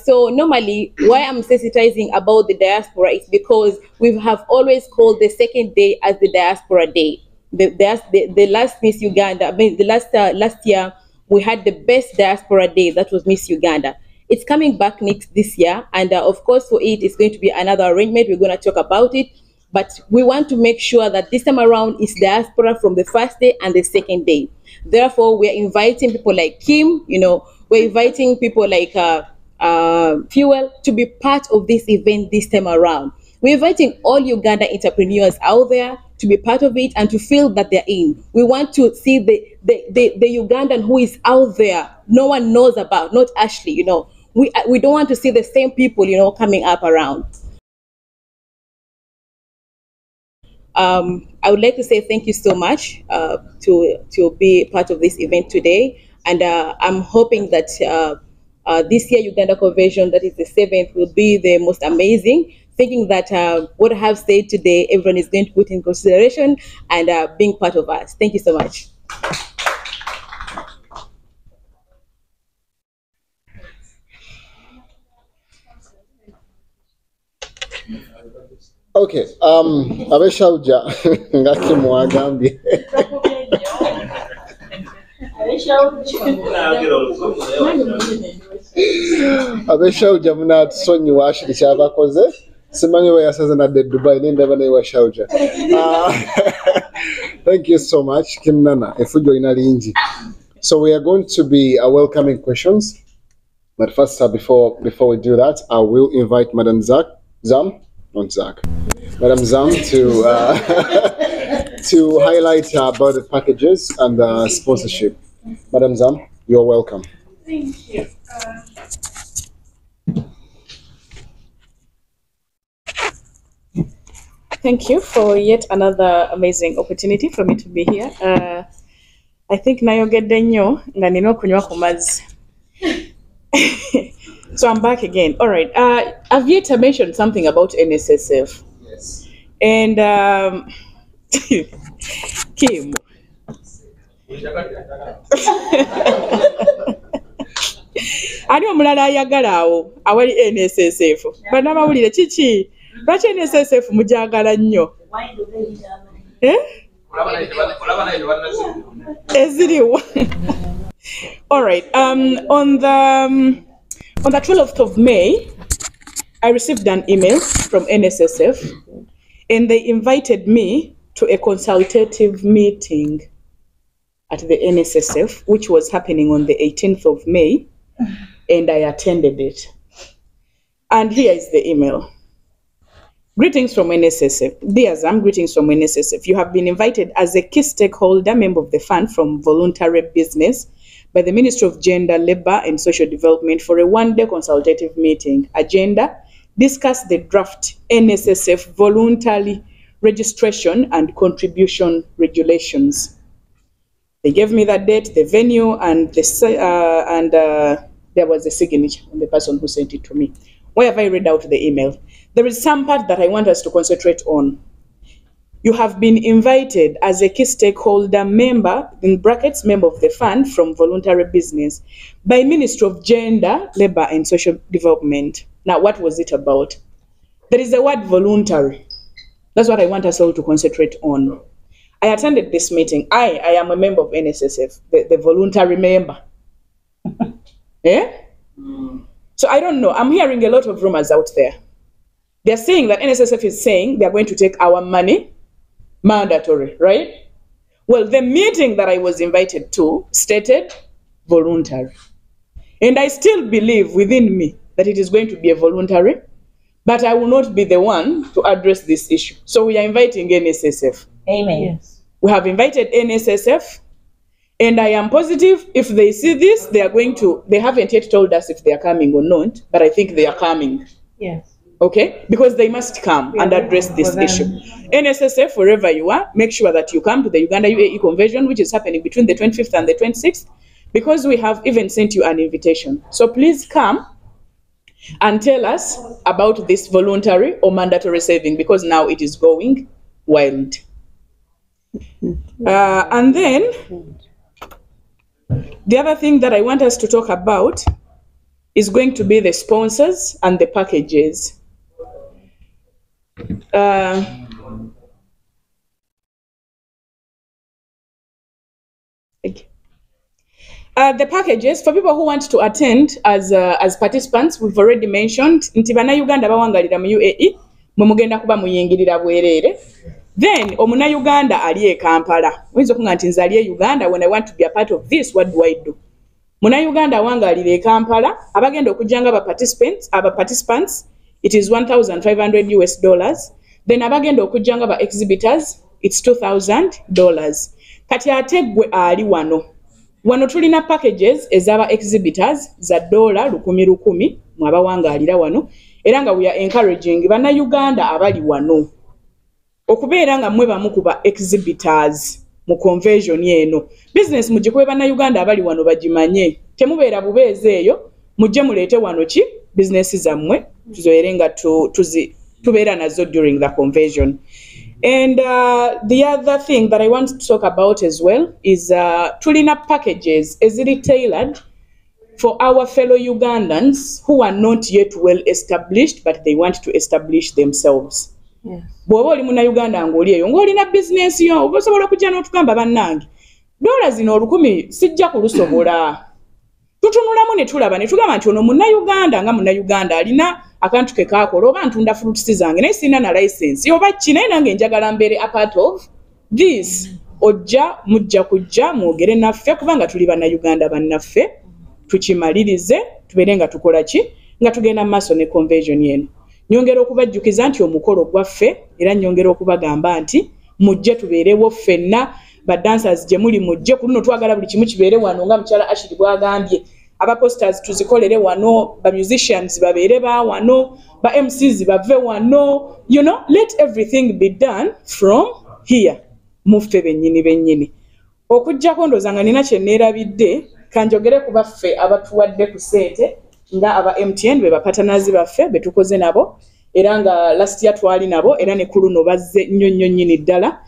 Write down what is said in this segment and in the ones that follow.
So normally, why I'm sensitizing about the diaspora is because we have always called the second day as the Diaspora Day. The last Miss Uganda, I mean, the last year we had the best Diaspora Day. That was Miss Uganda. It's coming back this year, and of course for it, it's going to be another arrangement. We're going to talk about it, but we want to make sure that this time around is diaspora from the first day and the second day. Therefore, we're inviting people like Kim. We're inviting people like Fuel to be part of this event this time around. We're inviting all Uganda entrepreneurs out there to be part of it and to feel that they're in. We want to see the Ugandan who is out there, no one knows about, not Ashley, We don't want to see the same people, coming up around. I would like to say thank you so much to be part of this event today. And I'm hoping that this year Uganda Convention, that is the 7th, will be the most amazing. Thinking that what I have said today, everyone is going to put in consideration and being part of us. Thank you so much. Okay, abeshauja ngaki mwagambye. Abeshauja munatusonyiwa Ashley kyabakoze. Simanyi we yasaze na Abe Dubai nendaba naye washauja. Thank you so much, Kimnana. Efujo ina lingi. So we are going to be welcoming questions. But first, before we do that, I will invite Madam Zam, Madam Zam to highlight about the packages and the sponsorship. Madam Zam, you're welcome. Thank you. Thank you for yet another amazing opportunity for me to be here. I think nayogedde nnyo nga nina okunywa ku mazzi. So I'm back again. All right. I've yet to mention something about NSSF. Yes. And Kim. Ani omulala ayagala awo awali NSSF. Bannamawulire kiki? Lwaki NSSF mujagala nnyo? Eziriwa. All right. On the 12th of May, I received an email from NSSF, and they invited me to a consultative meeting at the NSSF, which was happening on the 18th of May, and I attended it. And here is the email. Greetings from NSSF. Dear Zam, greetings from NSSF. You have been invited as a key stakeholder, member of the fund from voluntary business by the Ministry of Gender, Labour and Social Development for a one-day consultative meeting. Agenda, discuss the draft NSSF voluntary registration and contribution regulations. They gave me that date, the venue, and there was a signature on the person who sent it to me. Why have I read out the email? There is some part that I want us to concentrate on. You have been invited as a key stakeholder member, in brackets, member of the fund from voluntary business by Ministry of Gender, Labour and Social Development. Now, what was it about? There is a word voluntary. That's what I want us all to concentrate on. I attended this meeting. I am a member of NSSF, the voluntary member. Yeah? So I don't know. I'm hearing a lot of rumors out there. They're saying that NSSF is saying they're going to take our money, mandatory, right? Well, the meeting that I was invited to stated voluntary. And I still believe within me that it is going to be a voluntary, but I will not be the one to address this issue. So we are inviting NSSF. Amen. Yes. We have invited NSSF, and I am positive if they see this, they are going to, they haven't yet told us if they are coming or not, but I think they are coming. Yes. Okay, because they must come and address this issue. NSSF, wherever you are, make sure that you come to the Uganda UAE Convention, which is happening between the 25th and the 26th, because we have even sent you an invitation. So please come and tell us about this voluntary or mandatory saving, because now it is going wild. And then, the other thing that I want us to talk about is going to be the sponsors and the packages. The packages, for people who want to attend as participants, we've already mentioned, nti bannayuganda bawangaliira mu UAE, mwe mugenda kuba muyingirira bwereere. Then, omunnayuganda ali e Kampala. Oyinza okuŋŋamba nti nze ali e Uganda, when I want to be a part of this, what do I do? Munnayuganda awangaalira e Kampala, abagenda okujja nga participants, it is $1,500. Then abagenda okujja nga exhibitors, it's $2,000. Kati ate gwe ali wano. Wano tulina packages ezaba exhibitors za $1,000 mu abawangaalira wano, era nga we are encouraging bannayuganda abali wano okubeera nga mwe bamu kuba exhibitors mu convention eno. Business mugikube bannayuganda abali wano bagimanye, temubeera bubeezi eyo, mujje muleete wano ki business zammwe tuzoere nga tubeera nazo during the convention. And the other thing that I want to talk about as well is tulina packages eziri tailored for our fellow Ugandans who are not yet well established but they want to establish themselves. Bw'oba oli munnayuganda ng'oli eyo ng'olina business yo, oba osobola okujja n'otugamba bannange dola zino 1,000 sijja kulusobola. Tutunulamu ne tulaba ne tugamba nti ono munnayuganda nga munnayuganda alina akantu ke kaakola, oba ntunda fruits zange naye sirina na license oba ki, naye nange njagala mbeere a part of this. Mujja kujja mwogere naffe kubanga tuli bannayuganda bannaffe, tukimalirize tubeere nga tukola ki, nga tugenda mu maaso ne convention eno. Nyongera okubajjukiza nti omukolo gwaffe, era nyongera okubagamba nti mujje tubeerewo ffenna ba dancers gye muli, mujje ku luno twagala buli kimu kibeere wano nga mukyala Ashiri bwagambye. Aba posters tuzikolere wano, ba musicians babeere ba wano, ba MCs bave wano, you know, let everything be done from here. Muffe bennyini. Okujjako ndooza nga nina kye neerabidde, kanjogere ku baffe abatuwadde ku ssente nga aba MTN be bapatanazi baffe be tukoze nabo, era nga last year twali nabo, era ne ku luno bazze nnyo nnyini ddala.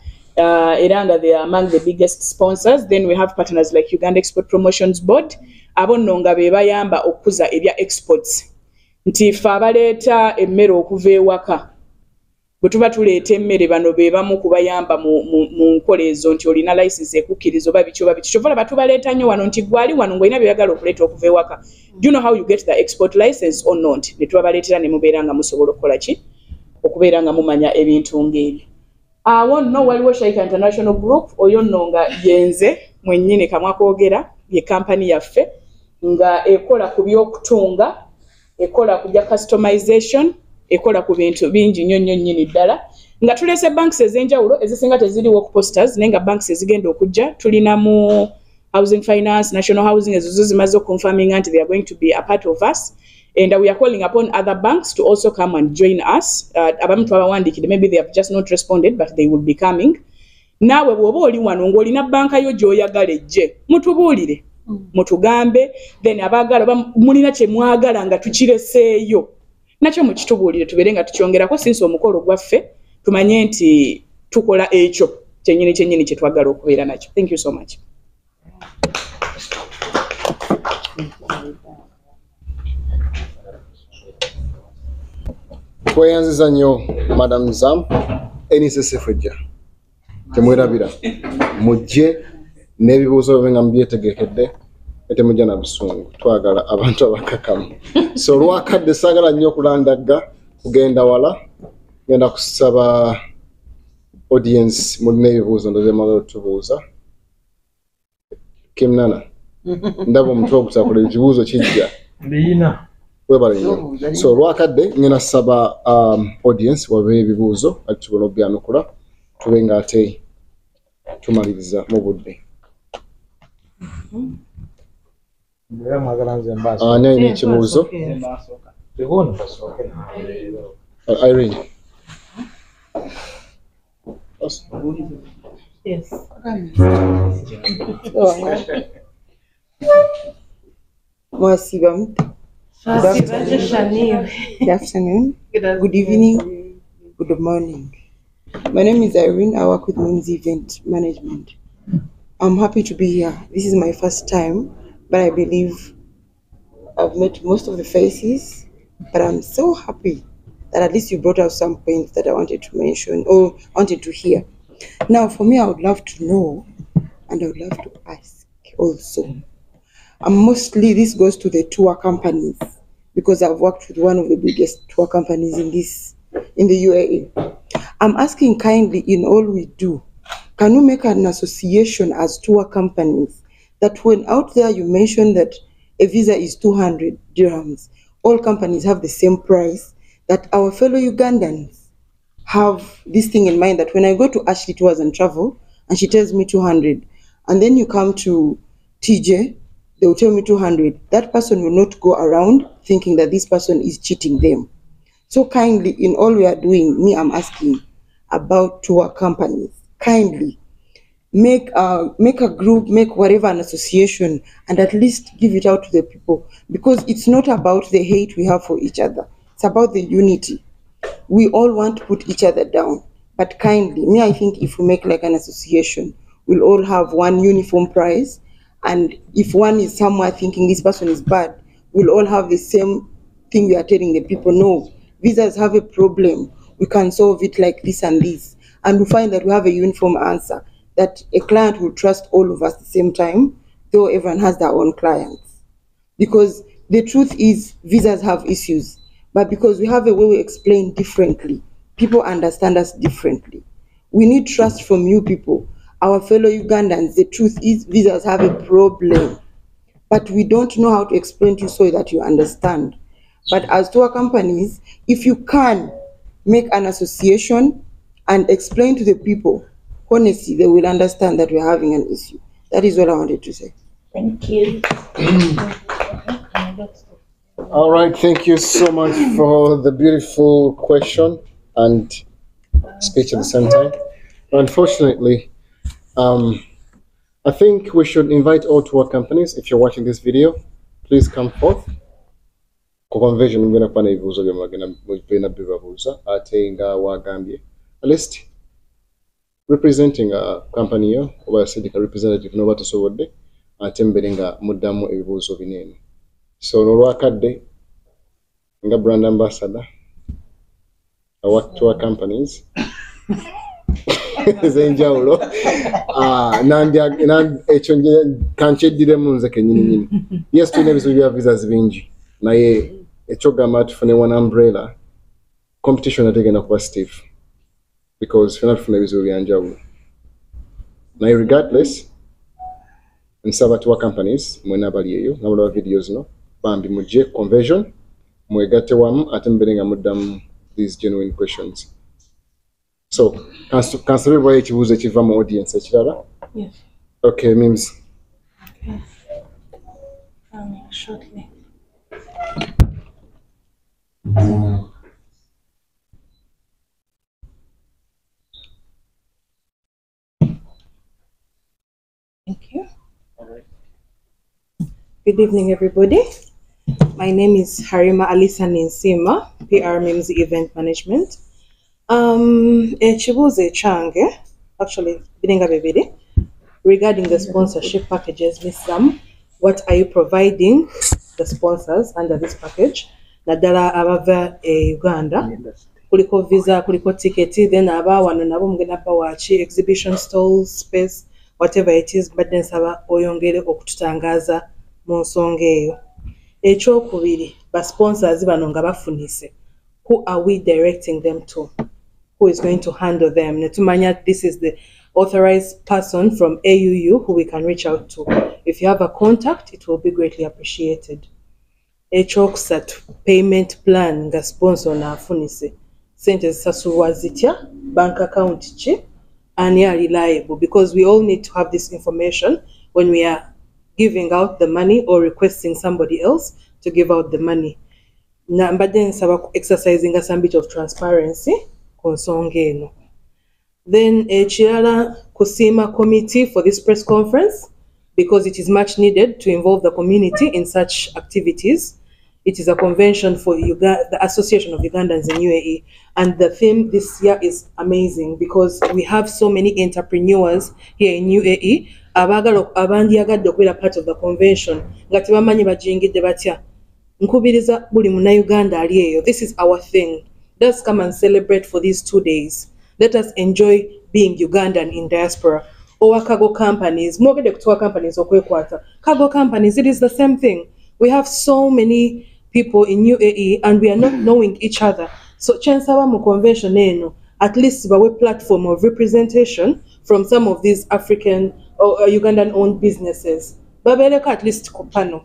Era nga they are among the biggest sponsors. Then we have partners like Uganda Export Promotions Board. Abo nno nga be bayamba okuza ebya exports. Nti ffe abaleeta emmere okuva ewaka, bwe tuba tuleeta emmere bano be bamu kubayamba mu nkola ezo, nti olina license ekukkiriza oba biki. Kyova laba tubaleeta nnyo wano nti gwali wano ng'olina byeyagala okuleeta okuva ewaka. Do you know how you get the export license or not? Ne tubaleetera ne mubeera nga musobola okukola ki? Okubeera nga mumanya ebintu ng'ebyo. Awo nno waliwo Shaika International Group, oyo nno nga yenze mwennyini kamwa koogera, ye kampani yaffe nga ekola ku by'okutunga, ekola ku bya customization, ekola ku bintu bingi nnyo nnyini ddala. Nga tuleese banks ez'enjawulo ezisinga teziriwo ku posters, naye nga banks ezigenda okujja. Tulina mu Housing Finance, National Housing, ezo zimaze confirming nti they are going to be a part of us. And we are calling upon other banks to also come and join us. Abamu twabawandikidde, maybe they have just not responded, but they will be coming. Naawe bw'oba oli wano ng'olina banka yo gy'oyagala ejje, mutubuulire, mutugambe, then abaagala oba mulina kye mwagala nga tukireseeyo, nakyo mukitubuulire tubeere nga tukyongerako, sinsi omukolo gwaffe tumanye nti tukola ekyo kyennyini kye twagala okubeera nakyo. Thank you so much. Tweyanziza nnyo Madam Zam, NSSF ejja temwerabira, mujje n'ebibuuzo bye nga mubyetegekedde, temujja na busungu, twagala abantu abakakamu. So lwakadde saagala nnyo okulandagga kugenda wala, ngenda kusaba audience mulina ebibuuzo ndoze mala otubuuza. Kimnana ndaba omutwe ogusakula ekibuuzo kijja Byona. So lwakadde ngenda saba audience wabe ebibuuzo ati tubona obyanukula tube nga ate tumaliriza mu budde. Ani alina ekibuuzo? Irene. Yes. Mwasiba. Good afternoon, good evening, good morning. My name is Irene. I work with Means Event Management. I'm happy to be here. This is my first time, but I believe I've met most of the faces, but I'm so happy that at least you brought out some points that I wanted to mention or wanted to hear. Now, for me, I would love to know, and I would love to ask also. Mostly this goes to the tour companies, because I've worked with one of the biggest tour companies in the UAE. I'm asking kindly, in all we do, can you make an association as tour companies that when out there you mention that a visa is 200 dirhams, all companies have the same price, that our fellow Ugandans have this thing in mind that when I go to Ashley Tours and Travel and she tells me 200, and then you come to TJ, they will tell me 200, that person will not go around thinking that this person is cheating them. So kindly, in all we are doing, I'm asking about tour companies, kindly make a group, make whatever, an association, and at least give it out to the people, because it's not about the hate we have for each other, it's about the unity. We all want to put each other down, but kindly, I think if we make like an association, we'll all have one uniform price, and if one is somewhere thinking this person is bad, we'll all have the same thing we are telling the people. No, visas have a problem, we can solve it like this and this, and we find that we have a uniform answer that a client will trust all of us at the same time, though everyone has their own clients. Because the truth is, visas have issues, but because we have a way we explain differently, people understand us differently. We need trust from you people, our fellow Ugandans. The truth is, visas have a problem, but we don't know how to explain to you so that you understand. But as tour companies, if you can make an association and explain to the people, honestly, they will understand that we're having an issue. That is what I wanted to say. Thank you. All right, thank you so much for the beautiful question and speech at the same time. Unfortunately, I think we should invite all tour companies. If you're watching this video, please come forth. Convention ngena pana ivuzo bya magana bina bibabuza ate nga wagambye at least representing a company yo oba syndicate representative no batasobodde ate mbere nga muddamu ebibuzo binene. So nolwakadde nga brand ambassador our tour companies zenjawulo ekyo kankyeddiremu nze kenyini. Yes, tulina ebizibu bya visas bingi, naye ekyogamba tufune one umbrella, competition ate egenda kuba stiff because fena tufuna ebizibu byanjawulo. Naye regardless, nsaba tour companies mwena abali eyo nga mulaba video zino bambi mujje conversion mwegatte wamu ate mbere nga muddamu these genuine questions. So, kansabe bwayo ekibuuzo ekiva mu audience ekirala? Yes. Okay, Mims. Okay. Shortly. Thank you. Good evening, everybody. My name is Harima Alisa Ninsima, PR Mims Event Management. Ekibuuzo ekyange, actually, biringa bibiri, regarding the sponsorship packages, Miss Sam, what are you providing the sponsors under this package? Naddala abava Uganda, kuliko visa, kuliko ticket, then aba wano nabo mugenda bawachi, exhibition stalls, space, whatever it is, but then nsaba oyongere okututangaza mu nsonga eyo. Ekyokubiri, ba sponsors bano nga bafunise, who are we directing them to? Who is going to handle them? Netumanya, this is the authorized person from AUU who we can reach out to. If you have a contact, it will be greatly appreciated. Ekyokusatu, payment plan nga sponsor na afunise. Sente zisasulwa zitya, bank account ki, and are reliable, because we all need to have this information when we are giving out the money or requesting somebody else to give out the money. But then exercising some bit of transparency nsonga eno. Then ekirala, kusima committee for this press conference, because it is much needed to involve the community in such activities. It is a convention for the Association of Ugandans in UAE, and the theme this year is amazing because we have so many entrepreneurs here in UAE abandyagadde okubeera part of the convention nga tebamanyi bajingidde batya. nkubiriza buli munnayuganda ali eyo, this is our thing. Let's come and celebrate for these 2 days. Let us enjoy being Ugandan in diaspora. Or cargo companies, mwogede kutuwa companies okwekwata. Cargo companies, it is the same thing. We have so many people in UAE and we are not knowing each other. So chansaba mu convention eno, at least bawe platform of representation from some of these African or Ugandan owned businesses. Babeleka at least kupano.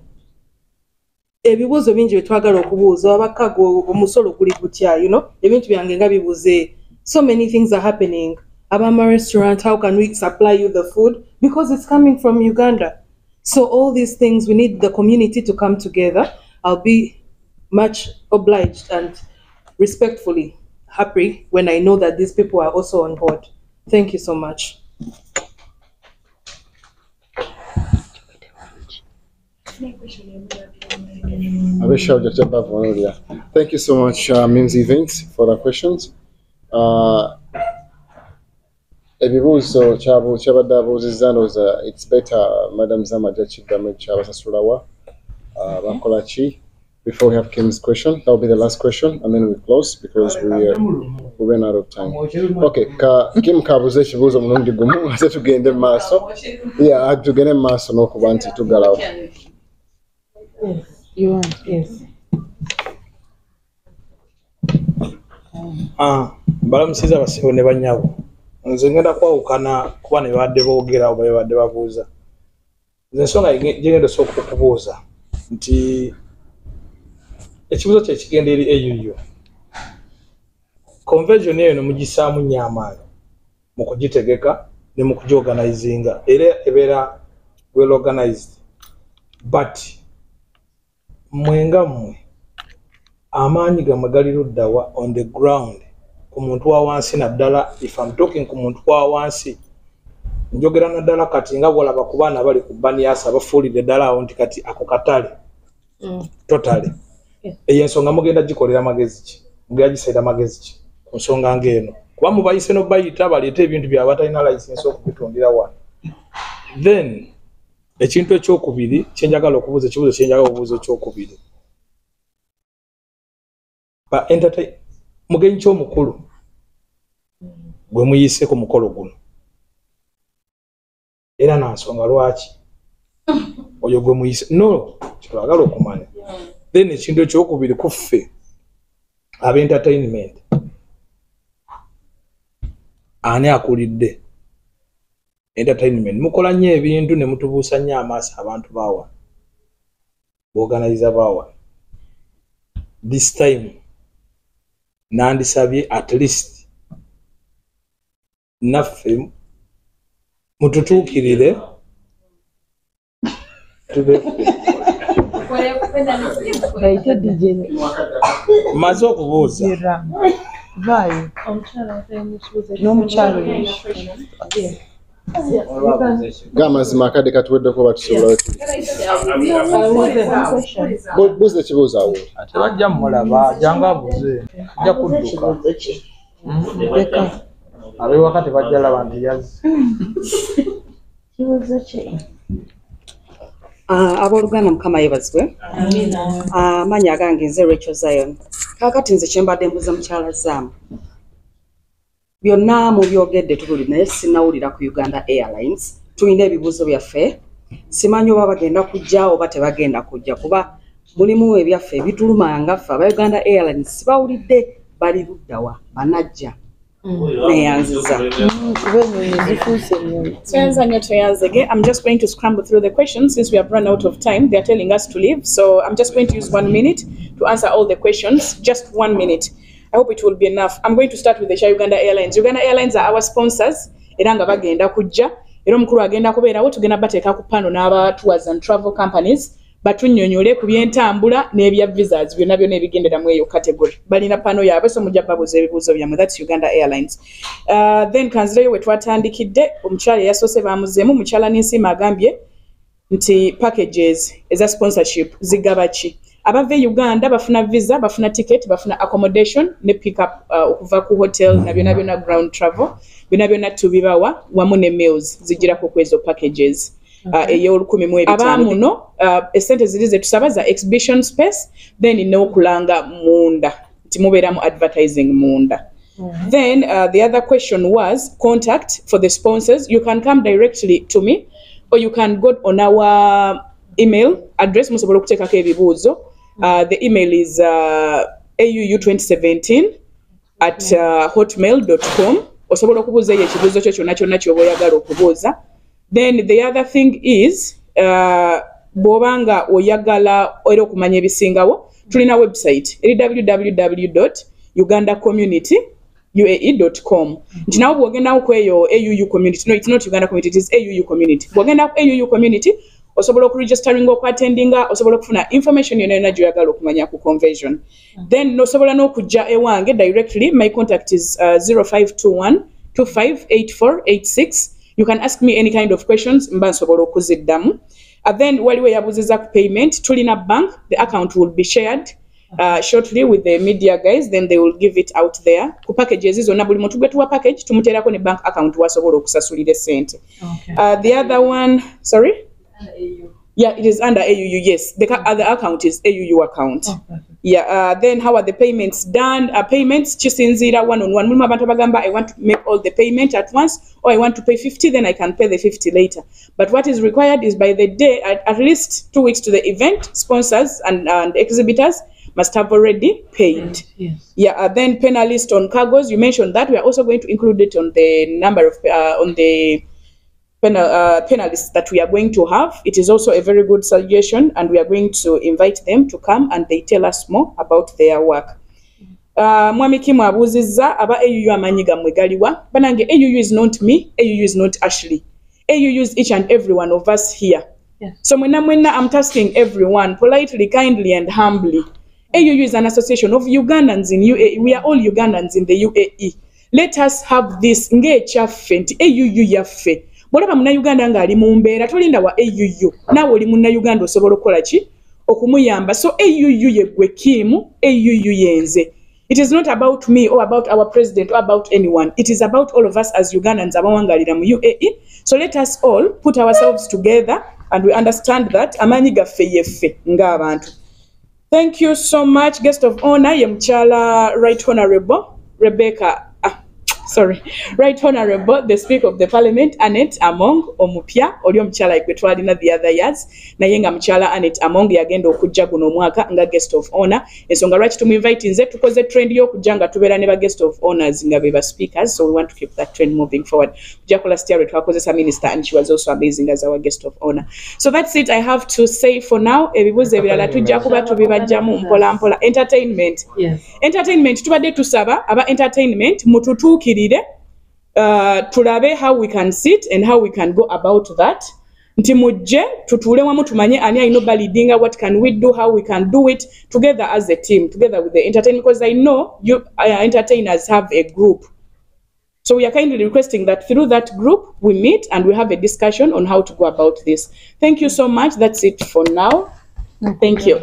Ebibuzo bingi betwagala okubuuza abakago omusolo guli gutya, you know, ebintu byange nga bibuze. So many things are happening. Abama restaurant, how can we supply you the food? Because it's coming from Uganda. So all these things, we need the community to come together. I'll be much obliged and respectfully happy when I know that these people are also on board. Thank you so much. Thank you so much, Mimsy Events, for the questions. Ebibuuzo kyabadde abuuzizza ndowooza it's better Madam Zam ajja kiddamu kyabasasulawa bakola ki before we have Kim's question. That will be the last question and then we close because we ran out of time. Okay, Kim kabuuza ekibuuzo mulundi gumu ate tugende mu maaso. Yeah, tugende mu maaso n'okuba nti tugalawo. You want? Yes. Balamusiza abasibo ne bannyabo. Nze ngenda kwawukana kuba ne badde boogera oba ne badde babuuza. Nze ensonga gyengenda osooka okubuuza nti ekibuuzo kye kigenda eri AUU. Convention eyo ne mugisaamu nnyo amaanyi mu kugitegeka ne mu kugiorganizinga era ebeera well organized. But mwenga mmwe amaanyi gamwe gali luddawa on the ground ku muntu wa wansi naddala, if I'm talking ku muntu wa wansi njogera naddala kati nga bwolaba ku baana bali ku baniasa bafuulidde ddala awo nti kati ako katale totally. Eyo ensonga mugenda gikolera magezi ki, mugenda gisaira magezi ki ku nsonga ng'eno kuba mubayise n'obayita baleeta ebintu byabwe batalina license okubitundira wano. Then ekintu ekyokubiri kyenjagala okubuuza, ekibuuzo kyenjagala okubuuza ekyokubiri, ba entertain mugenyi ky'omukulu gwe muyise ku mukolo guno era nansonga lwaki oyo gwe muyise no kyetwagala okumanya. Then ekintu ekyokubiri kuffe ab'entertainment ani akulidde entertainment? Mukola nnyo ebintu ne mutubuusa nnyo amaaso abantu baawa boorganiza baawa. This time nandisabye at least naffe mututuukirire maze okubuuza Gamazima akadde katuweddeko batusobola buuza ekibuuzo awo. ate bajja mmulaba janga abuuze ajja kudduka ab'ewaka tebajja laba nti yazze. Abooluganda Mukama yeebazibwe. Amanyi agange nze Rachel Zion. Kaakati nze kyembadde mbuuza mukyala Zaamu. Byonna mu byogedde tululi naye sinawulira ku Uganda Airlines. Tulina ebibuuzo byaffe. Simanyi oba bagenda kujja oba tebagenda kujja kuba mulimu ebyaffe ebituluma ngaffe aba Uganda Airlines sibawulidde bali luddawa banajja. Neyanziza. I'm just going to scramble through the questions since we have run out of time. They are telling us to leave, so I'm just going to use 1 minute to answer all the questions. Just 1 minute. I hope it will be enough. I'm going to start with the Uganda Airlines. Uganda Airlines are our sponsors. Era nga bagenda kujja. Era omukulu agenda kubeerawo tugenda bateeka ku pano n'aba tours and travel companies. Batunnyonnyole ku by'entambula n'ebya visas byonna byonna ebigendera mu eyo category. Balina pano yaabwe so mujja babuuza ebibuuzo byammwe. That's Uganda Airlines. Then kanzireyo we twatandikidde omukyala yasoose baamuzeemu mukyala n'ensiima agambye nti packages eza sponsorship zigaba ki. Abava Uganda bafuna visa, bafuna ticket, bafuna accommodation ne pick up okuva ku hotel na byonna ground travel. Byonna tubibawa wamu ne meals zigira ku kwezo packages. ey'olukumi mu ebitaano muno essente ziri ze tusaba za exhibition space then n'okulanga munda nti mubeeramu advertising munda. Then the other question was contact for the sponsors. You can come directly to me or you can go on our email address. Musobola okuteekako ebibuuzo. The email is auu2017@hotmail.com. Osobola okubuuza ekibuuzo kyo kyonna kyonna ky'oba oyagala okubuuza. Then the other thing is bw'oba nga oyagala era okumanya ebisingawo, tulina website eri www.ugandacommunityuae.com. Nti nawo bw'ogendawo ku eyo AUU community, no, it's not Uganda community, it is AUU community. Bw'ogenda ku AUU community, osobola okuregisteringa okwattendinga, osobola okufuna information yonna yonna gy'oyagala okumanya ku convention. Then nosobola n'okujja ewange directly. My contact is 0521-258486. You can ask me any kind of questions, mba nsobola okuziddamu. Then waliwo yabuuziza ku payment, tulina bank, the account will be shared shortly with the media guys, then they will give it out there. Ku packages zonna buli muntu gwe tuwa package tumuteerako ne bank account wasobola okusasulira essente. The other one, sorry? Yeah, it is under AUU, yes. The other account is AUU account. Yeah, then how are the payments done? Payments, chisinzira one-on-one. Mulimu abantu abagamba, I want to make all the payment at once, or I want to pay 50, then I can pay the 50 later. But what is required is by the day, at least 2 weeks to the event, sponsors and exhibitors must have already paid. Yes. Yeah, then penalist on cargoes, you mentioned that. We are also going to include it on the number of, on the panelists that we are going to have. It is also a very good suggestion, and we are going to invite them to come and they tell us more about their work. Mwami Kimu abuuzizza aba AUU amanyi gammwe galiwa. Banange, AUU is not me, AUU is not Ashley. AUU is each and every one of us here. Yes. So mwena I'm tasking everyone politely, kindly and humbly. AUU is an association of Ugandans in UAE. We are all Ugandans in the UAE. Let us have this ng'ekyaffe nti AUU yaffe. Bwolaba munnayuganda ng'ali mu mbeera tolinda wa AUU naawe oli munnayuganda osobola okukola ki okumuyamba. So AUU ye gwe Kimu, AUU yenze. It is not about me or about our president or about anyone. It is about all of us as Ugandans abawangaalira mu UAE. So let us all put ourselves together and we understand that amaanyi gaffe yeffe ng'abantu. Thank you so much. Guest of honor ye mukyala Right Honorable Rebecca. Right Honorable, the Speaker of the Parliament, Annette Among, omupya, oli omukyala gwe twalina the other years, naye nga mukyala Annette Among yagenda okujja guno omwaka nga guest of honor. Ensonga lwaki tumuinvite nze tukoze trend y'okujja nga tubeera ne ba guest of honors nga be ba speakers, so we want to keep that trend moving forward. Kujja last year twakozesa minister and she was also amazing as our guest of honor. So that's it I have to say for now. Ebibuuzo ebirala tujja kuba tubibajjamu mpola mpola. Entertainment. Yes. Entertainment tubadde tusaba aba entertainment mututuukirire tulabe how we can sit and how we can go about that. Nti mujje tutuule wamu tumanye ani alina balidinga, what can we do, how we can do it together as a team, together with the entertainment, because I know you entertainers have a group. So we are kindly requesting that through that group we meet and we have a discussion on how to go about this. Thank you so much. That's it for now. Thank you.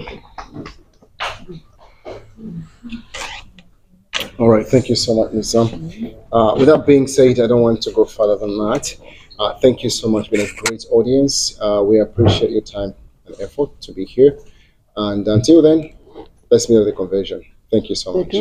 All right, thank you so much, Ms. With that being said, I don't want to go further than that. Thank you so much, been a great audience. We appreciate your time and effort to be here. And until then, let's meet at the convention. Thank you so much.